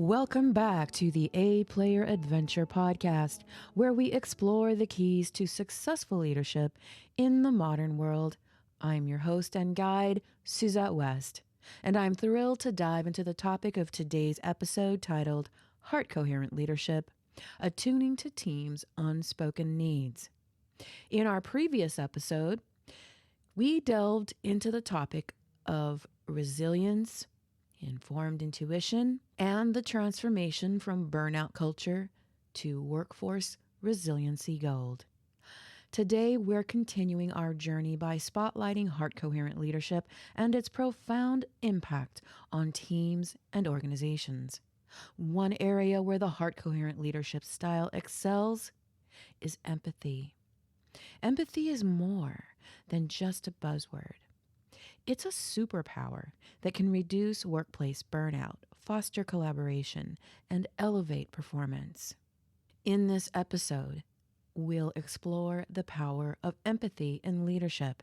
Welcome back to the A Player Adventure podcast, where we explore the keys to successful leadership in the modern world. I'm your host and guide, Suzette West, and I'm thrilled to dive into the topic of today's episode titled Heart-Coherent Leadership, Attuning to Teams' Unspoken Needs. In our previous episode, we delved into the topic of resilience, informed intuition, and the transformation from burnout culture to workforce resiliency gold. Today, we're continuing our journey by spotlighting heart-coherent leadership and its profound impact on teams and organizations. One area where the heart-coherent leadership style excels is empathy. Empathy is more than just a buzzword. It's a superpower that can reduce workplace burnout, foster collaboration, and elevate performance. In this episode, we'll explore the power of empathy in leadership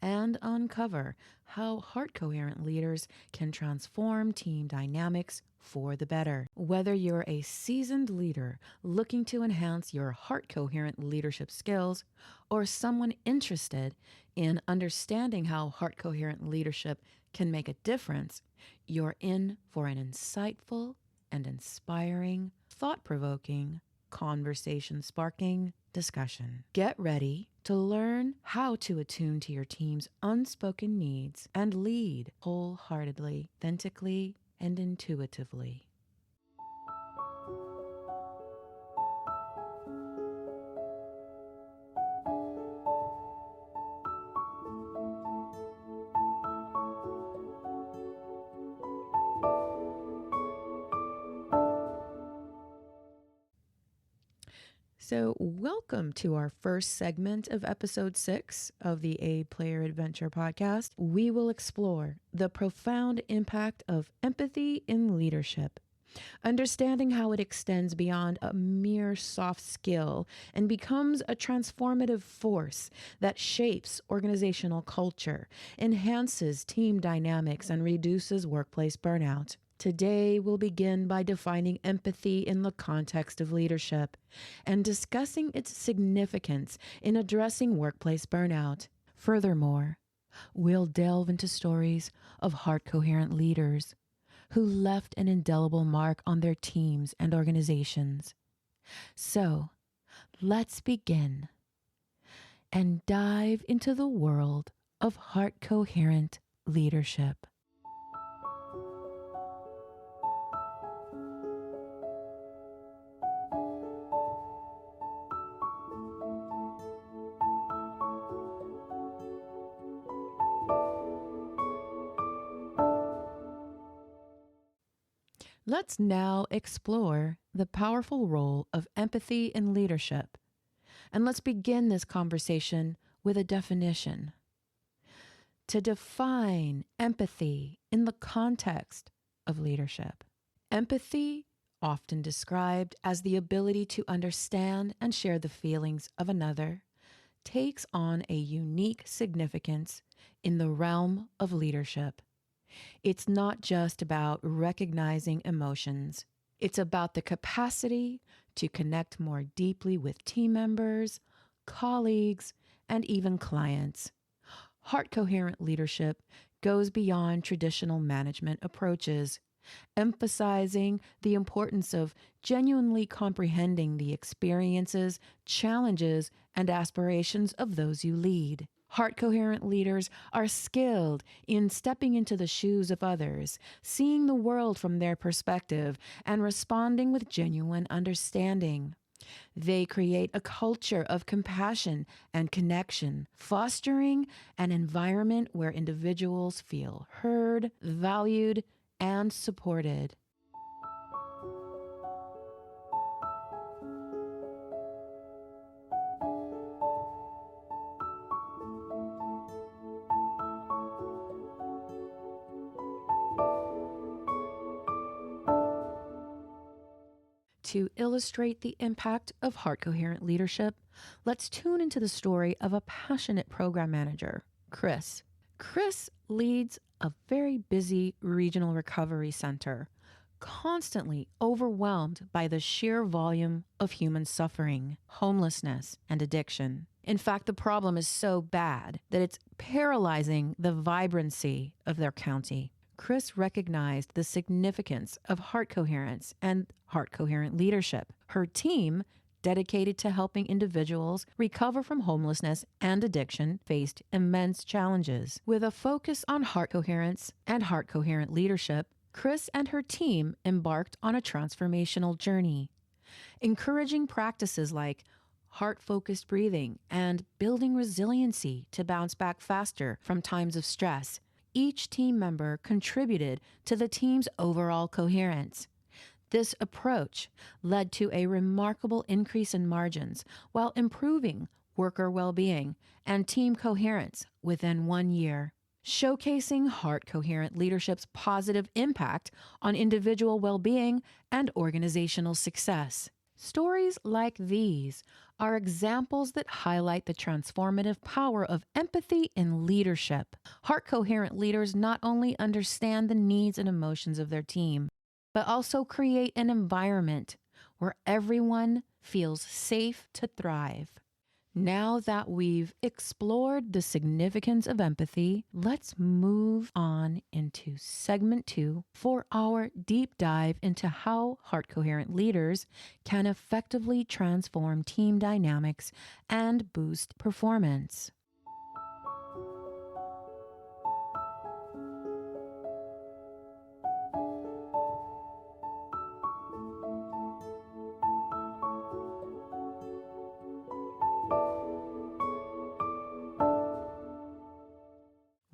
and uncover how heart-coherent leaders can transform team dynamics for the better. Whether you're a seasoned leader looking to enhance your heart-coherent leadership skills or someone interested in understanding how heart-coherent leadership can make a difference, you're in for an insightful and inspiring, thought-provoking, conversation-sparking discussion. Get ready to learn how to attune to your team's unspoken needs and lead wholeheartedly, authentically, and intuitively. So, welcome to our first segment of episode 6 of the A Player Adventure podcast. We will explore the profound impact of empathy in leadership, understanding how it extends beyond a mere soft skill and becomes a transformative force that shapes organizational culture, enhances team dynamics, and reduces workplace burnout. Today, we'll begin by defining empathy in the context of leadership and discussing its significance in addressing workplace burnout. Furthermore, we'll delve into stories of heart-coherent leaders who left an indelible mark on their teams and organizations. So, let's begin and dive into the world of heart-coherent leadership. Let's now explore the powerful role of empathy in leadership. And let's begin this conversation with a definition. To define empathy in the context of leadership. Empathy, often described as the ability to understand and share the feelings of another, takes on a unique significance in the realm of leadership. It's not just about recognizing emotions. It's about the capacity to connect more deeply with team members, colleagues, and even clients. Heart-coherent leadership goes beyond traditional management approaches, emphasizing the importance of genuinely comprehending the experiences, challenges, and aspirations of those you lead. Heart-coherent leaders are skilled in stepping into the shoes of others, seeing the world from their perspective, and responding with genuine understanding. They create a culture of compassion and connection, fostering an environment where individuals feel heard, valued, and supported. To illustrate the impact of heart-coherent leadership, let's tune into the story of a passionate program manager, Chris. Chris leads a very busy regional recovery center, constantly overwhelmed by the sheer volume of human suffering, homelessness, and addiction. In fact, the problem is so bad that it's paralyzing the vibrancy of their county. Chris recognized the significance of heart coherence and heart coherent leadership. Her team, dedicated to helping individuals recover from homelessness and addiction, faced immense challenges. With a focus on heart coherence and heart coherent leadership, Chris and her team embarked on a transformational journey, encouraging practices like heart-focused breathing and building resiliency to bounce back faster from times of stress. Each team member contributed to the team's overall coherence. This approach led to a remarkable increase in margins while improving worker well-being and team coherence within 1 year, showcasing heart-coherent leadership's positive impact on individual well-being and organizational success. Stories like these are examples that highlight the transformative power of empathy in leadership. Heart-coherent leaders not only understand the needs and emotions of their team, but also create an environment where everyone feels safe to thrive. Now that we've explored the significance of empathy, let's move on into segment 2 for our deep dive into how heart-coherent leaders can effectively transform team dynamics and boost performance.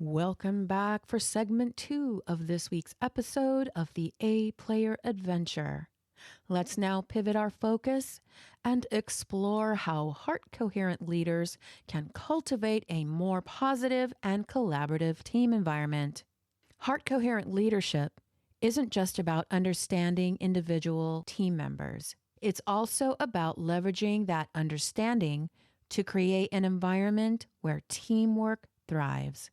Welcome back for segment 2 of this week's episode of the A-Player Adventure. Let's now pivot our focus and explore how heart-coherent leaders can cultivate a more positive and collaborative team environment. Heart-coherent leadership isn't just about understanding individual team members. It's also about leveraging that understanding to create an environment where teamwork thrives.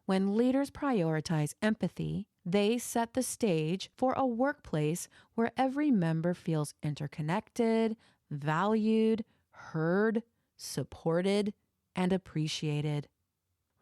When leaders prioritize empathy, they set the stage for a workplace where every member feels interconnected, valued, heard, supported, and appreciated.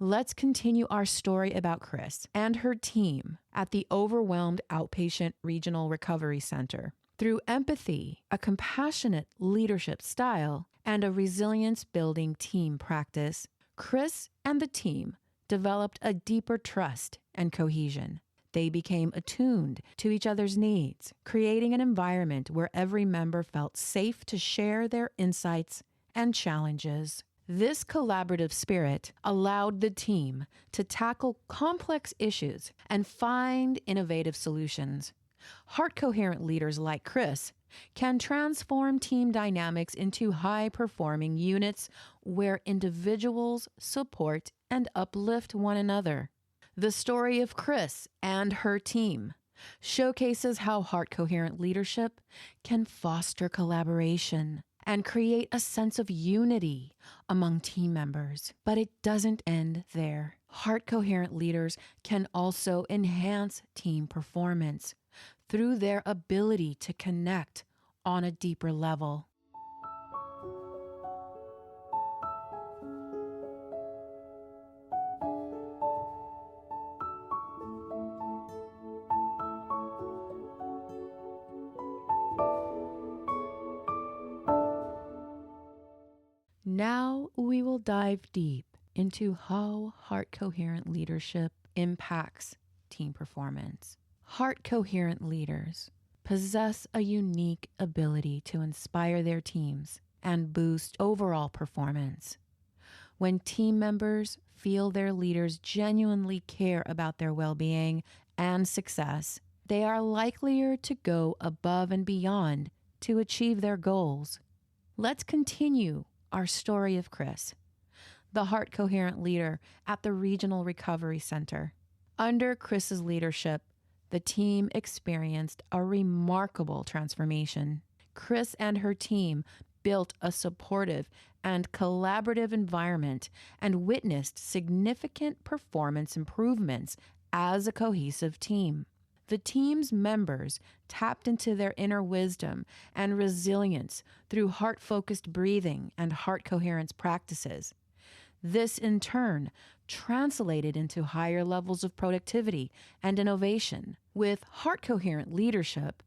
Let's continue our story about Chris and her team at the overwhelmed outpatient regional recovery center. Through empathy, a compassionate leadership style, and a resilience-building team practice, Chris and the team developed a deeper trust and cohesion. They became attuned to each other's needs, creating an environment where every member felt safe to share their insights and challenges. This collaborative spirit allowed the team to tackle complex issues and find innovative solutions. Heart-coherent leaders like Chris can transform team dynamics into high-performing units where individuals support and uplift one another. The story of Chris and her team showcases how heart-coherent leadership can foster collaboration and create a sense of unity among team members. But it doesn't end there. Heart-coherent leaders can also enhance team performance through their ability to connect on a deeper level. Now we will dive deep into how heart-coherent leadership impacts team performance. Heart-coherent leaders possess a unique ability to inspire their teams and boost overall performance. When team members feel their leaders genuinely care about their well-being and success, they are likelier to go above and beyond to achieve their goals. Let's continue our story of Chris, the heart-coherent leader at the Regional Recovery Center. Under Chris's leadership, the team experienced a remarkable transformation. Chris and her team built a supportive and collaborative environment and witnessed significant performance improvements as a cohesive team. The team's members tapped into their inner wisdom and resilience through heart-focused breathing and heart coherence practices. This, in turn, translated into higher levels of productivity and innovation. With heart-coherent leadership,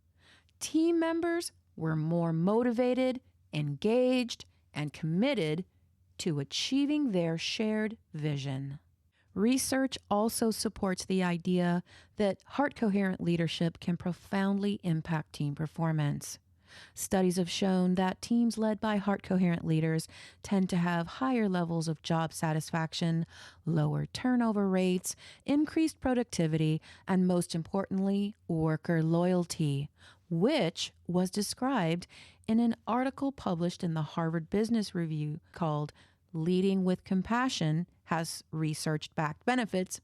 team members were more motivated, engaged, and committed to achieving their shared vision. Research also supports the idea that heart-coherent leadership can profoundly impact team performance. Studies have shown that teams led by heart-coherent leaders tend to have higher levels of job satisfaction, lower turnover rates, increased productivity, and most importantly, worker loyalty, which was described in an article published in the Harvard Business Review called Leading with Compassion Has Research-Backed Benefits.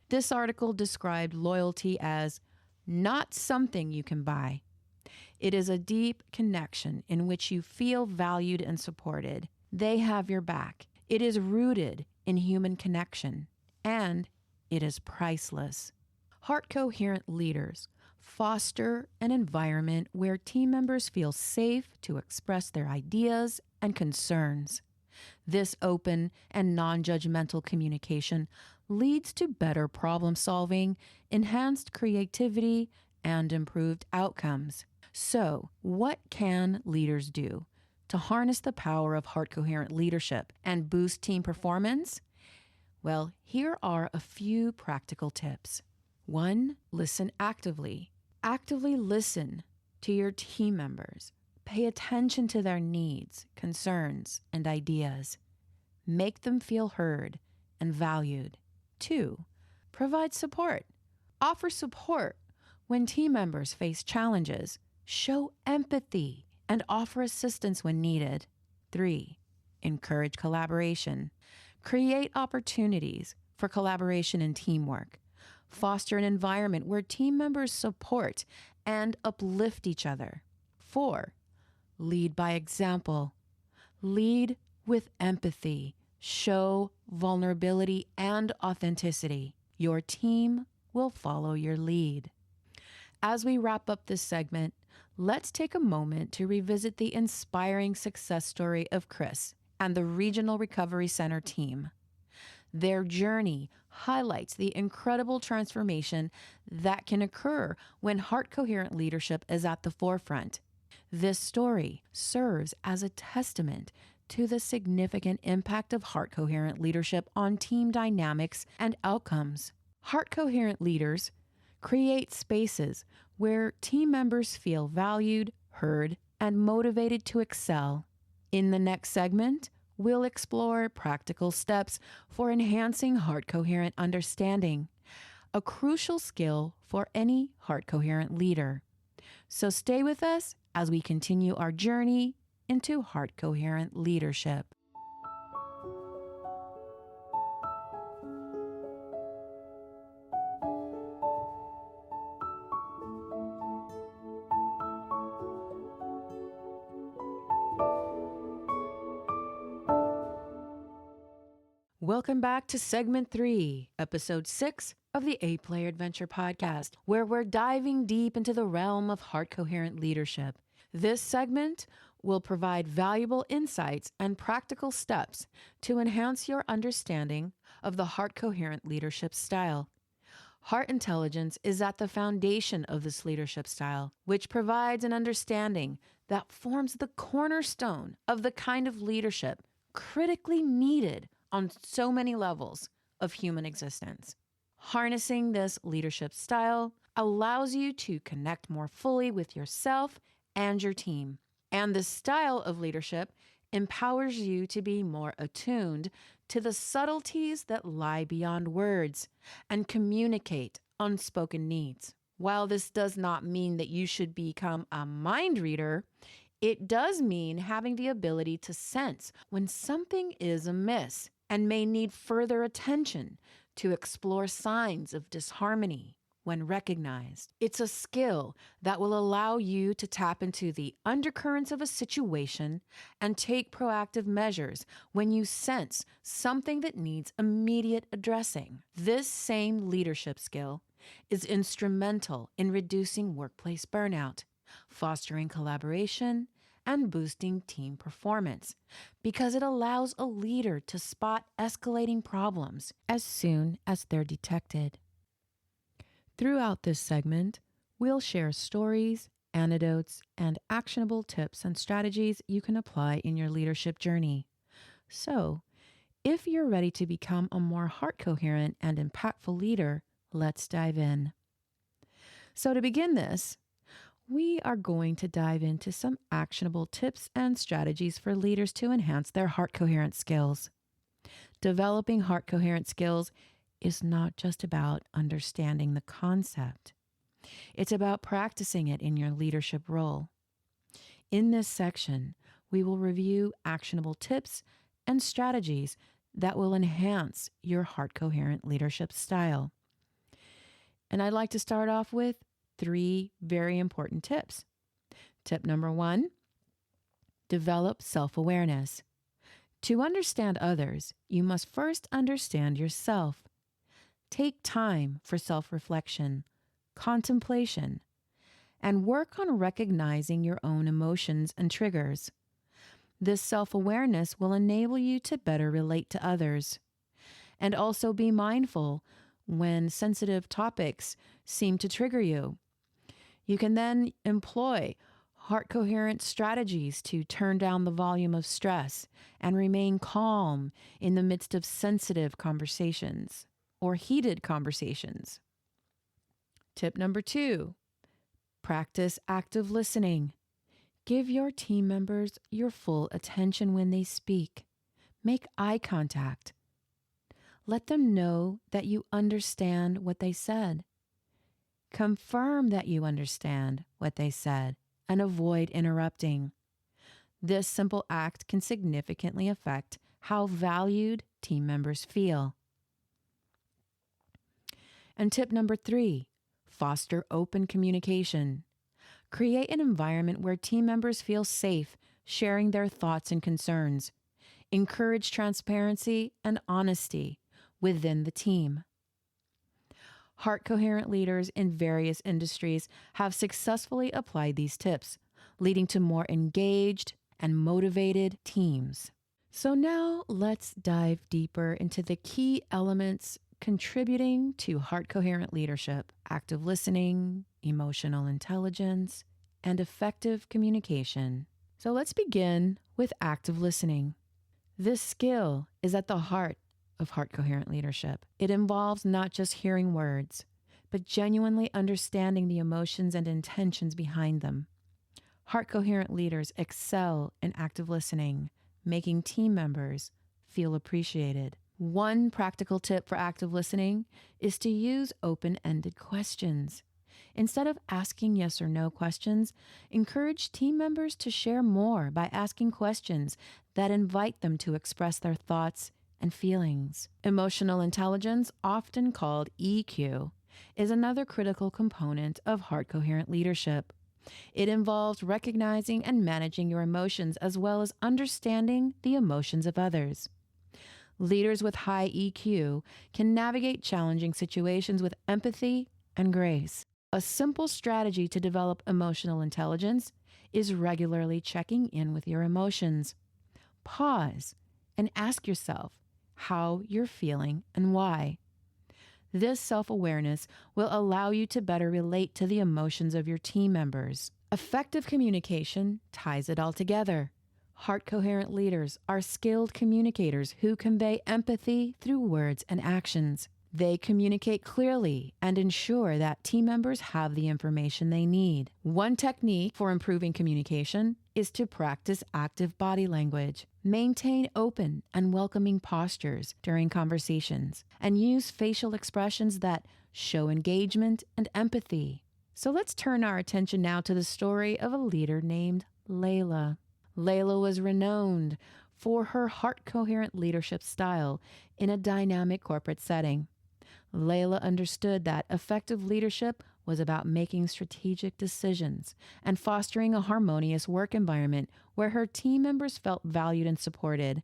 This article described loyalty as not something you can buy. It is a deep connection in which you feel valued and supported. They have your back. It is rooted in human connection, and it is priceless. Heart-coherent leaders foster an environment where team members feel safe to express their ideas and concerns. This open and non-judgmental communication leads to better problem solving, enhanced creativity, and improved outcomes. So, what can leaders do to harness the power of heart-coherent leadership and boost team performance? Well, here are a few practical tips. 1, listen actively. Actively listen to your team members. Pay attention to their needs, concerns, and ideas. Make them feel heard and valued. 2, provide support. Offer support when team members face challenges. Show empathy and offer assistance when needed. 3, encourage collaboration. Create opportunities for collaboration and teamwork. Foster an environment where team members support and uplift each other. 4, lead by example. Lead with empathy. Show vulnerability and authenticity. Your team will follow your lead. As we wrap up this segment, let's take a moment to revisit the inspiring success story of Chris and the Regional Recovery Center team. Their journey highlights the incredible transformation that can occur when heart-coherent leadership is at the forefront. This story serves as a testament to the significant impact of heart-coherent leadership on team dynamics and outcomes. Heart-coherent leaders create spaces where team members feel valued, heard, and motivated to excel. In the next segment, we'll explore practical steps for enhancing heart-coherent understanding, a crucial skill for any heart-coherent leader. So stay with us as we continue our journey into heart-coherent leadership. Welcome back to Segment 3, Episode 6 of the A-Player Adventure Podcast, where we're diving deep into the realm of heart-coherent leadership. This segment will provide valuable insights and practical steps to enhance your understanding of the heart-coherent leadership style. Heart intelligence is at the foundation of this leadership style, which provides an understanding that forms the cornerstone of the kind of leadership critically needed on so many levels of human existence. Harnessing this leadership style allows you to connect more fully with yourself and your team. And this style of leadership empowers you to be more attuned to the subtleties that lie beyond words and communicate unspoken needs. While this does not mean that you should become a mind reader, it does mean having the ability to sense when something is amiss and may need further attention to explore signs of disharmony when recognized. It's a skill that will allow you to tap into the undercurrents of a situation and take proactive measures when you sense something that needs immediate addressing. This same leadership skill is instrumental in reducing workplace burnout, fostering collaboration, and boosting team performance because it allows a leader to spot escalating problems as soon as they're detected. Throughout this segment, we'll share stories, anecdotes, and actionable tips and strategies you can apply in your leadership journey. So, if you're ready to become a more heart-coherent and impactful leader, let's dive in. So to begin this, we are going to dive into some actionable tips and strategies for leaders to enhance their heart-coherent skills. Developing heart-coherent skills is not just about understanding the concept. It's about practicing it in your leadership role. In this section, we will review actionable tips and strategies that will enhance your heart-coherent leadership style. And I'd like to start off with 3 very important tips. Tip number 1, develop self-awareness. To understand others, you must first understand yourself. Take time for self-reflection, contemplation, and work on recognizing your own emotions and triggers. This self-awareness will enable you to better relate to others. And also be mindful when sensitive topics seem to trigger you. You can then employ heart-coherent strategies to turn down the volume of stress and remain calm in the midst of sensitive conversations or heated conversations. Tip number 2, practice active listening. Give your team members your full attention when they speak. Make eye contact. Let them know that you understand what they said. Confirm that you understand what they said and avoid interrupting. This simple act can significantly affect how valued team members feel. And tip number 3, foster open communication. Create an environment where team members feel safe sharing their thoughts and concerns. Encourage transparency and honesty within the team. Heart-coherent leaders in various industries have successfully applied these tips, leading to more engaged and motivated teams. So now let's dive deeper into the key elements contributing to heart-coherent leadership: active listening, emotional intelligence, and effective communication. So let's begin with active listening. This skill is at the heart of heart-coherent leadership. It involves not just hearing words, but genuinely understanding the emotions and intentions behind them. Heart-coherent leaders excel in active listening, making team members feel appreciated. One practical tip for active listening is to use open-ended questions. Instead of asking yes or no questions, encourage team members to share more by asking questions that invite them to express their thoughts and feelings. Emotional intelligence, often called EQ, is another critical component of heart-coherent leadership. It involves recognizing and managing your emotions as well as understanding the emotions of others. Leaders with high EQ can navigate challenging situations with empathy and grace. A simple strategy to develop emotional intelligence is regularly checking in with your emotions. Pause and ask yourself how you're feeling and why. This self-awareness will allow you to better relate to the emotions of your team members. Effective communication ties it all together. Heart-coherent leaders are skilled communicators who convey empathy through words and actions. They communicate clearly and ensure that team members have the information they need. One technique for improving communication is to practice active body language. Maintain open and welcoming postures during conversations and use facial expressions that show engagement and empathy. So let's turn our attention now to the story of a leader named Leila. Leila was renowned for her heart-coherent leadership style in a dynamic corporate setting. Leila understood that effective leadership was about making strategic decisions and fostering a harmonious work environment where her team members felt valued and supported.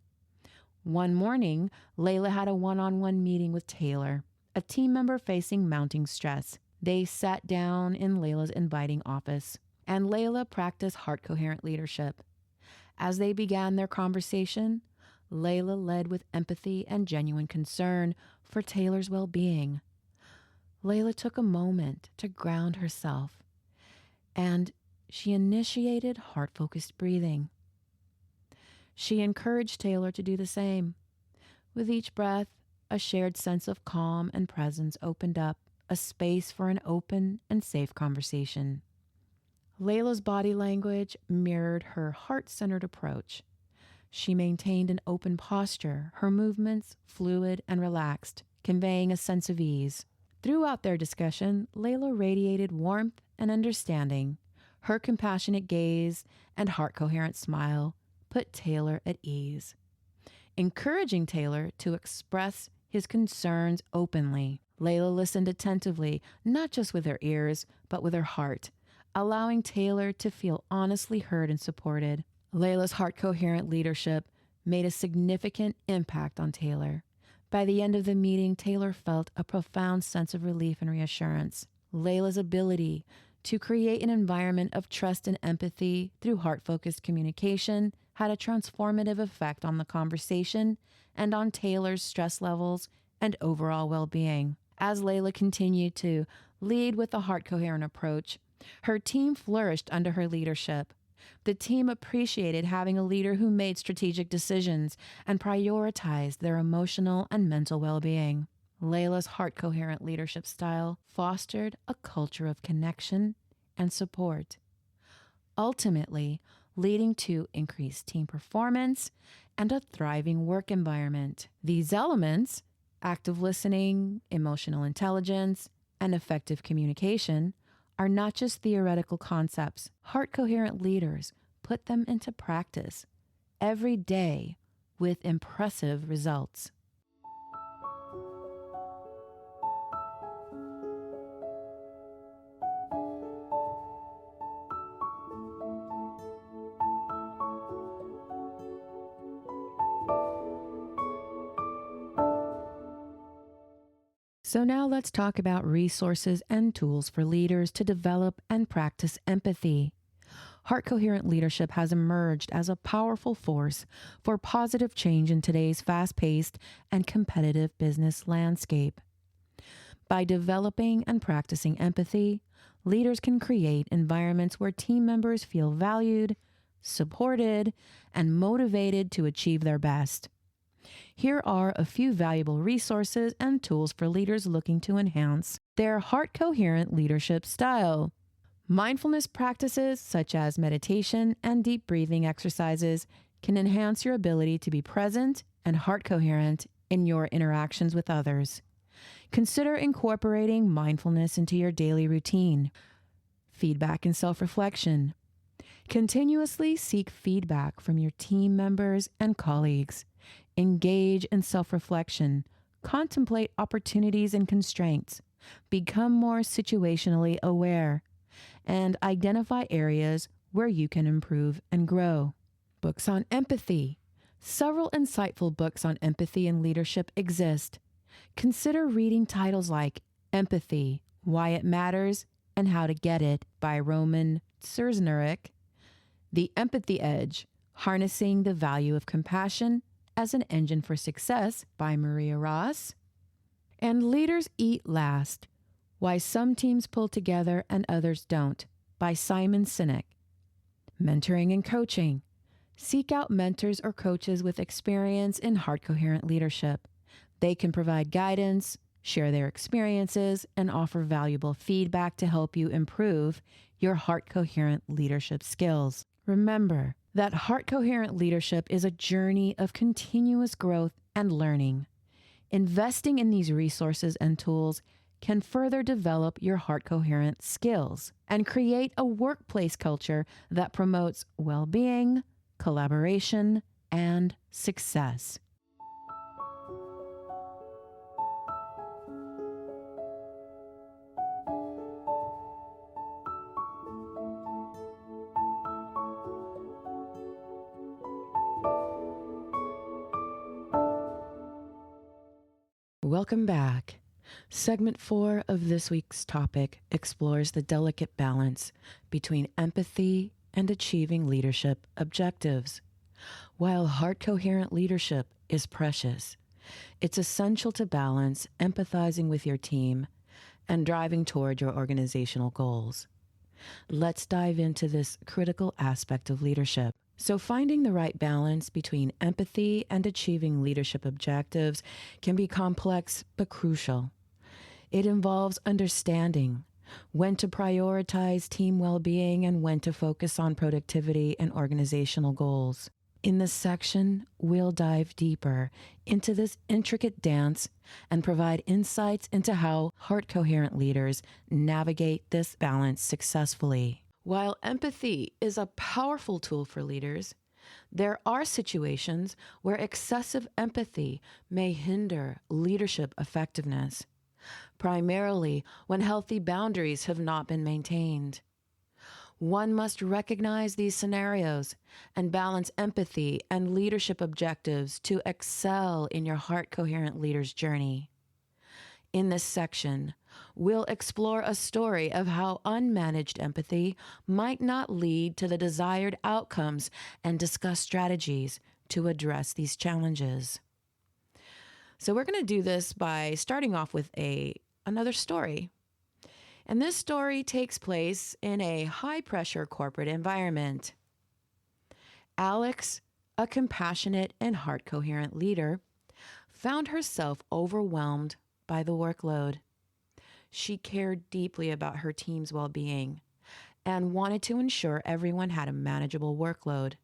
One morning, Leila had a one-on-one meeting with Taylor, a team member facing mounting stress. They sat down in Leila's inviting office, and Leila practiced heart-coherent leadership. As they began their conversation, Leila led with empathy and genuine concern for Taylor's well-being. Leila took a moment to ground herself, and she initiated heart-focused breathing. She encouraged Taylor to do the same. With each breath, a shared sense of calm and presence opened up a space for an open and safe conversation. Leila's body language mirrored her heart-centered approach. She maintained an open posture, her movements fluid and relaxed, conveying a sense of ease. Throughout their discussion, Leila radiated warmth and understanding. Her compassionate gaze and heart-coherent smile put Taylor at ease, encouraging Taylor to express his concerns openly. Leila listened attentively, not just with her ears, but with her heart, allowing Taylor to feel honestly heard and supported. Leila's heart-coherent leadership made a significant impact on Taylor. By the end of the meeting, Taylor felt a profound sense of relief and reassurance. Leila's ability to create an environment of trust and empathy through heart-focused communication had a transformative effect on the conversation and on Taylor's stress levels and overall well-being. As Leila continued to lead with a heart-coherent approach, her team flourished under her leadership. The team appreciated having a leader who made strategic decisions and prioritized their emotional and mental well-being. Leila's heart-coherent leadership style fostered a culture of connection and support, ultimately leading to increased team performance and a thriving work environment. These elements, active listening, emotional intelligence, and effective communication, are not just theoretical concepts. Heart-coherent leaders put them into practice every day with impressive results. So now let's talk about resources and tools for leaders to develop and practice empathy. Heart-coherent leadership has emerged as a powerful force for positive change in today's fast-paced and competitive business landscape. By developing and practicing empathy, leaders can create environments where team members feel valued, supported, and motivated to achieve their best. Here are a few valuable resources and tools for leaders looking to enhance their heart-coherent leadership style. Mindfulness practices such as meditation and deep breathing exercises can enhance your ability to be present and heart-coherent in your interactions with others. Consider incorporating mindfulness into your daily routine. Feedback and self-reflection. Continuously seek feedback from your team members and colleagues. Engage in self-reflection. Contemplate opportunities and constraints. Become more situationally aware. And identify areas where you can improve and grow. Books on empathy. Several insightful books on empathy and leadership exist. Consider reading titles like Empathy, Why It Matters, and How to Get It by Roman Szurzniak, The Empathy Edge, Harnessing the Value of Compassion as an Engine for Success by Maria Ross, and Leaders Eat Last, Why Some Teams Pull Together and Others Don't by Simon Sinek. Mentoring and coaching. Seek out mentors or coaches with experience in heart-coherent leadership. They can provide guidance, share their experiences, and offer valuable feedback to help you improve your heart-coherent leadership skills. Remember that heart-coherent leadership is a journey of continuous growth and learning. Investing in these resources and tools can further develop your heart-coherent skills and create a workplace culture that promotes well-being, collaboration, and success. Welcome back. Segment 4 of this week's topic explores the delicate balance between empathy and achieving leadership objectives. While heart-coherent leadership is precious, it's essential to balance empathizing with your team and driving toward your organizational goals. Let's dive into this critical aspect of leadership. So, finding the right balance between empathy and achieving leadership objectives can be complex but crucial. It involves understanding when to prioritize team well-being and when to focus on productivity and organizational goals. In this section, we'll dive deeper into this intricate dance and provide insights into how heart-coherent leaders navigate this balance successfully. While empathy is a powerful tool for leaders, there are situations where excessive empathy may hinder leadership effectiveness, primarily when healthy boundaries have not been maintained. One must recognize these scenarios and balance empathy and leadership objectives to excel in your heart-coherent leader's journey. In this section, we'll explore a story of how unmanaged empathy might not lead to the desired outcomes and discuss strategies to address these challenges. So we're going to do this by starting off with another story. And this story takes place in a high-pressure corporate environment. Alex, a compassionate and heart-coherent leader, found herself overwhelmed by the workload. She cared deeply about her team's well-being and wanted to ensure everyone had a manageable workload.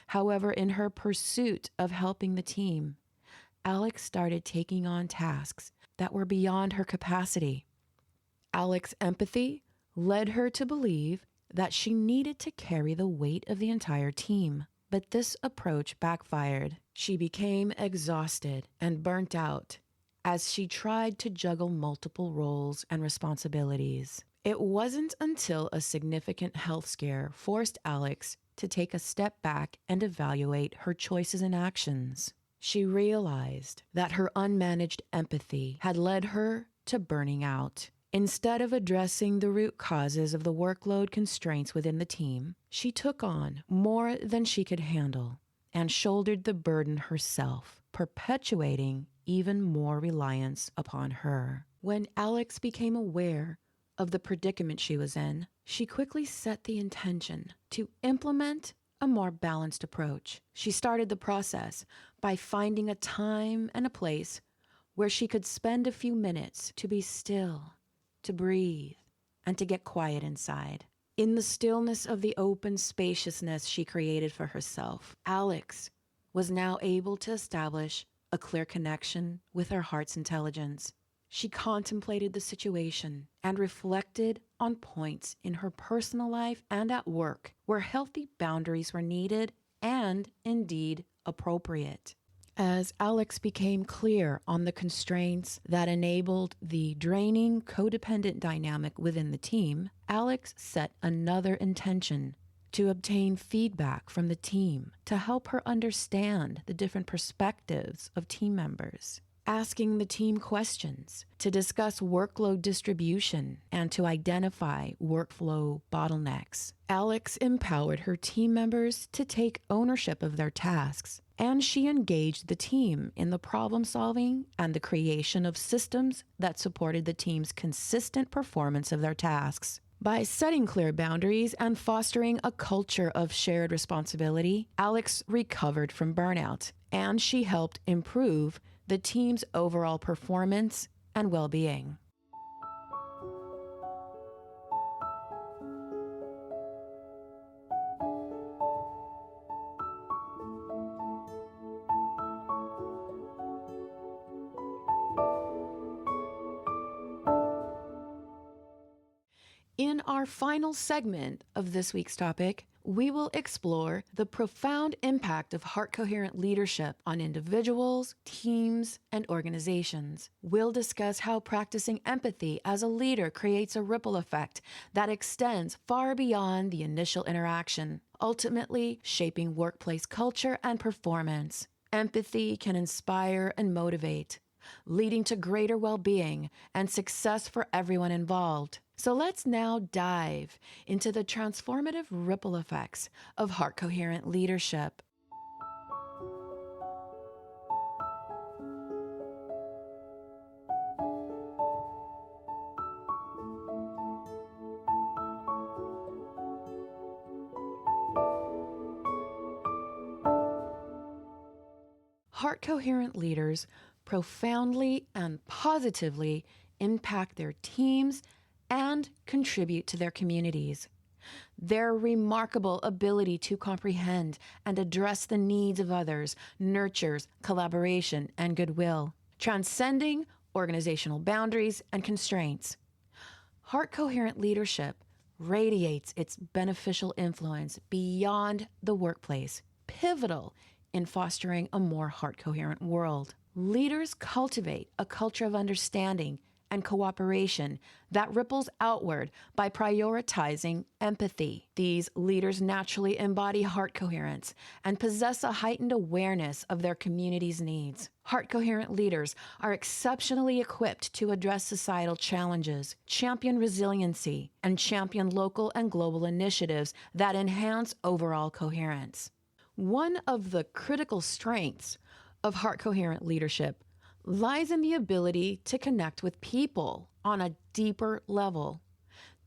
However, in her pursuit of helping the team, Alex started taking on tasks that were beyond her capacity. Alex's empathy led her to believe that she needed to carry the weight of the entire team, but this approach backfired. She became exhausted and burnt out as she tried to juggle multiple roles and responsibilities. It wasn't until a significant health scare forced Alex to take a step back and evaluate her choices and actions. She realized that her unmanaged empathy had led her to burning out. Instead of addressing the root causes of the workload constraints within the team, she took on more than she could handle and shouldered the burden herself, perpetuating even more reliance upon her. When Alex became aware of the predicament she was in, she quickly set the intention to implement a more balanced approach. She started the process by finding a time and a place where she could spend a few minutes to be still, to breathe, and to get quiet inside. In the stillness of the open spaciousness she created for herself, Alex was now able to establish a clear connection with her heart's intelligence. She contemplated the situation and reflected on points in her personal life and at work where healthy boundaries were needed and indeed appropriate. As Alex became clear on the constraints that enabled the draining codependent dynamic within the team, Alex set another intention to obtain feedback from the team to help her understand the different perspectives of team members, asking the team questions to discuss workload distribution and to identify workflow bottlenecks. Alex empowered her team members to take ownership of their tasks, and she engaged the team in the problem solving and the creation of systems that supported the team's consistent performance of their tasks. By setting clear boundaries and fostering a culture of shared responsibility, Alex recovered from burnout, and she helped improve the team's overall performance and well-being. In our final segment of this week's topic, we will explore the profound impact of heart-coherent leadership on individuals, teams, and organizations. We'll discuss how practicing empathy as a leader creates a ripple effect that extends far beyond the initial interaction, ultimately shaping workplace culture and performance. Empathy can inspire and motivate, leading to greater well-being and success for everyone involved. So let's now dive into the transformative ripple effects of heart-coherent leadership. Heart-coherent leaders profoundly and positively impact their teams and contribute to their communities. Their remarkable ability to comprehend and address the needs of others nurtures collaboration and goodwill, transcending organizational boundaries and constraints. Heart-coherent leadership radiates its beneficial influence beyond the workplace, pivotal in fostering a more heart-coherent world. Leaders cultivate a culture of understanding and cooperation that ripples outward by prioritizing empathy. These leaders naturally embody heart coherence and possess a heightened awareness of their community's needs. Heart-coherent leaders are exceptionally equipped to address societal challenges, champion resiliency, and champion local and global initiatives that enhance overall coherence. One of the critical strengths of heart-coherent leadership lies in the ability to connect with people on a deeper level.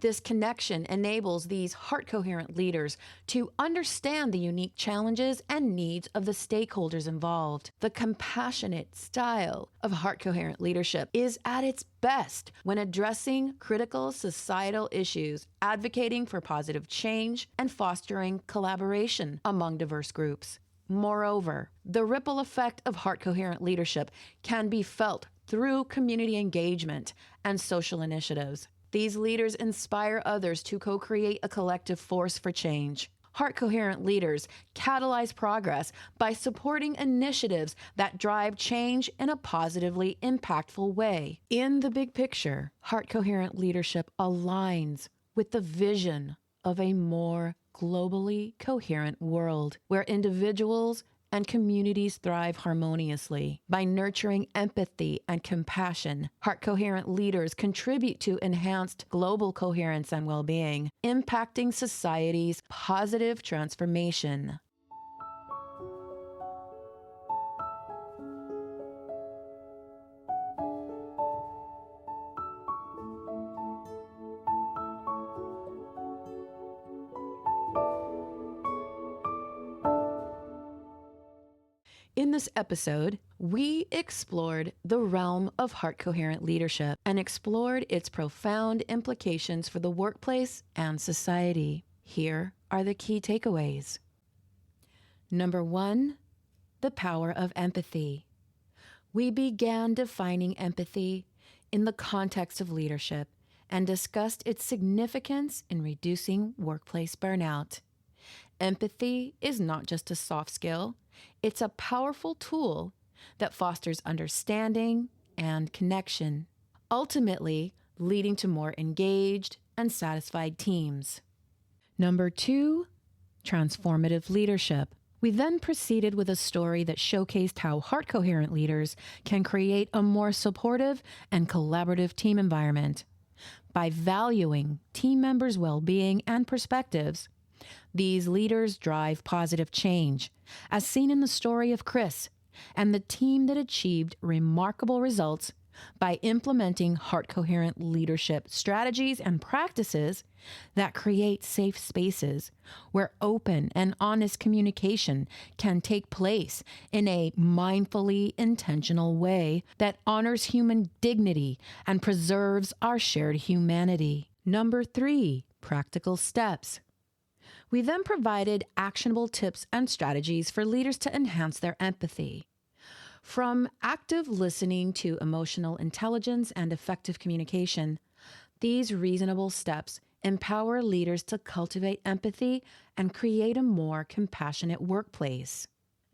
This connection enables these heart-coherent leaders to understand the unique challenges and needs of the stakeholders involved. The compassionate style of heart-coherent leadership is at its best when addressing critical societal issues, advocating for positive change, and fostering collaboration among diverse groups. Moreover, the ripple effect of heart-coherent leadership can be felt through community engagement and social initiatives. These leaders inspire others to co-create a collective force for change. Heart-coherent leaders catalyze progress by supporting initiatives that drive change in a positively impactful way. In the big picture, heart-coherent leadership aligns with the vision of a more globally coherent world where individuals and communities thrive harmoniously. By nurturing empathy and compassion, heart-coherent leaders contribute to enhanced global coherence and well-being, impacting society's positive transformation. In this episode, we explored the realm of heart-coherent leadership and explored its profound implications for the workplace and society. Here are the key takeaways. Number 1, the power of empathy. We began defining empathy in the context of leadership and discussed its significance in reducing workplace burnout. Empathy is not just a soft skill, it's a powerful tool that fosters understanding and connection, ultimately leading to more engaged and satisfied teams. Number 2, transformative leadership. We then proceeded with a story that showcased how heart-coherent leaders can create a more supportive and collaborative team environment. By valuing team members' well-being and perspectives, these leaders drive positive change, as seen in the story of Chris and the team that achieved remarkable results by implementing heart-coherent leadership strategies and practices that create safe spaces where open and honest communication can take place in a mindfully intentional way that honors human dignity and preserves our shared humanity. Number 3, practical steps. We then provided actionable tips and strategies for leaders to enhance their empathy. From active listening to emotional intelligence and effective communication, these reasonable steps empower leaders to cultivate empathy and create a more compassionate workplace.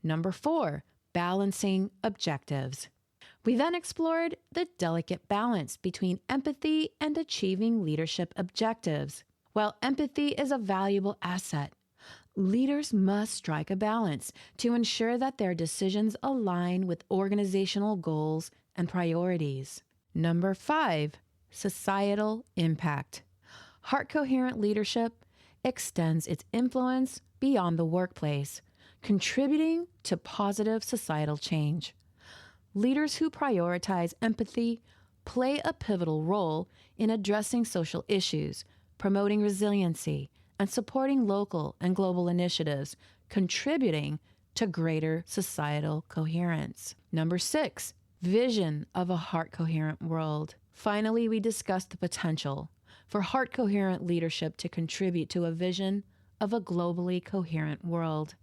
Number 4, balancing objectives. We then explored the delicate balance between empathy and achieving leadership objectives. While empathy is a valuable asset, Leaders must strike a balance to ensure that their decisions align with organizational goals and priorities. Number 5, societal impact. Heart-coherent leadership extends its influence beyond the workplace, contributing to positive societal change. Leaders who prioritize empathy play a pivotal role in addressing social issues, promoting resiliency, and supporting local and global initiatives, contributing to greater societal coherence. Number 6, vision of a heart-coherent world. Finally, we discussed the potential for heart-coherent leadership to contribute to a vision of a globally coherent world.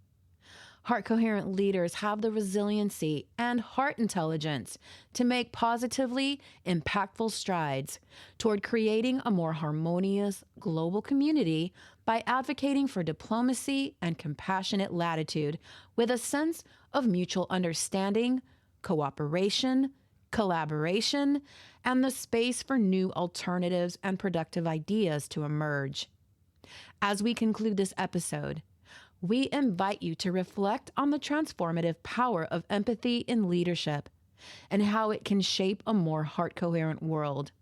Heart-coherent leaders have the resiliency and heart intelligence to make positively impactful strides toward creating a more harmonious global community by advocating for diplomacy and compassionate latitude with a sense of mutual understanding, cooperation, collaboration, and the space for new alternatives and productive ideas to emerge. As we conclude this episode, we invite you to reflect on the transformative power of empathy in leadership and how it can shape a more heart-coherent world.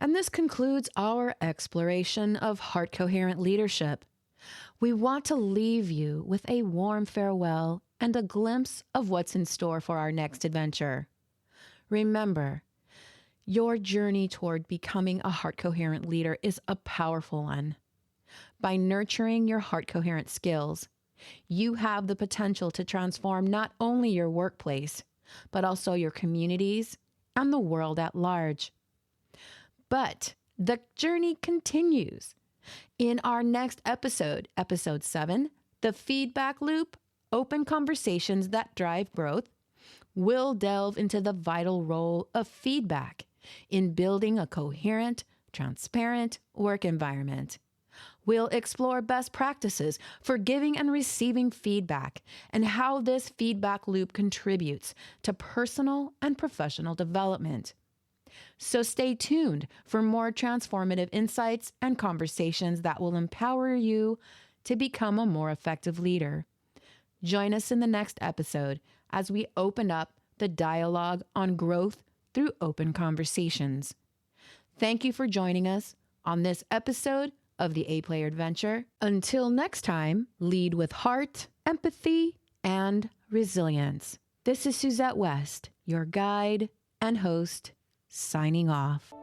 And this concludes our exploration of heart-coherent leadership. We want to leave you with a warm farewell and a glimpse of what's in store for our next adventure. Remember, your journey toward becoming a heart-coherent leader is a powerful one. By nurturing your heart-coherent skills, you have the potential to transform not only your workplace, but also your communities and the world at large. But the journey continues. In our next episode, episode 7, The Feedback Loop, Open Conversations That Drive Growth, we'll delve into the vital role of feedback in building a coherent, transparent work environment. We'll explore best practices for giving and receiving feedback and how this feedback loop contributes to personal and professional development. So stay tuned for more transformative insights and conversations that will empower you to become a more effective leader. Join us in the next episode as we open up the dialogue on growth through open conversations. Thank you for joining us on this episode of the A-Player Adventure. Until next time, lead with heart, empathy, and resilience. This is Suzette West, your guide and host, signing off.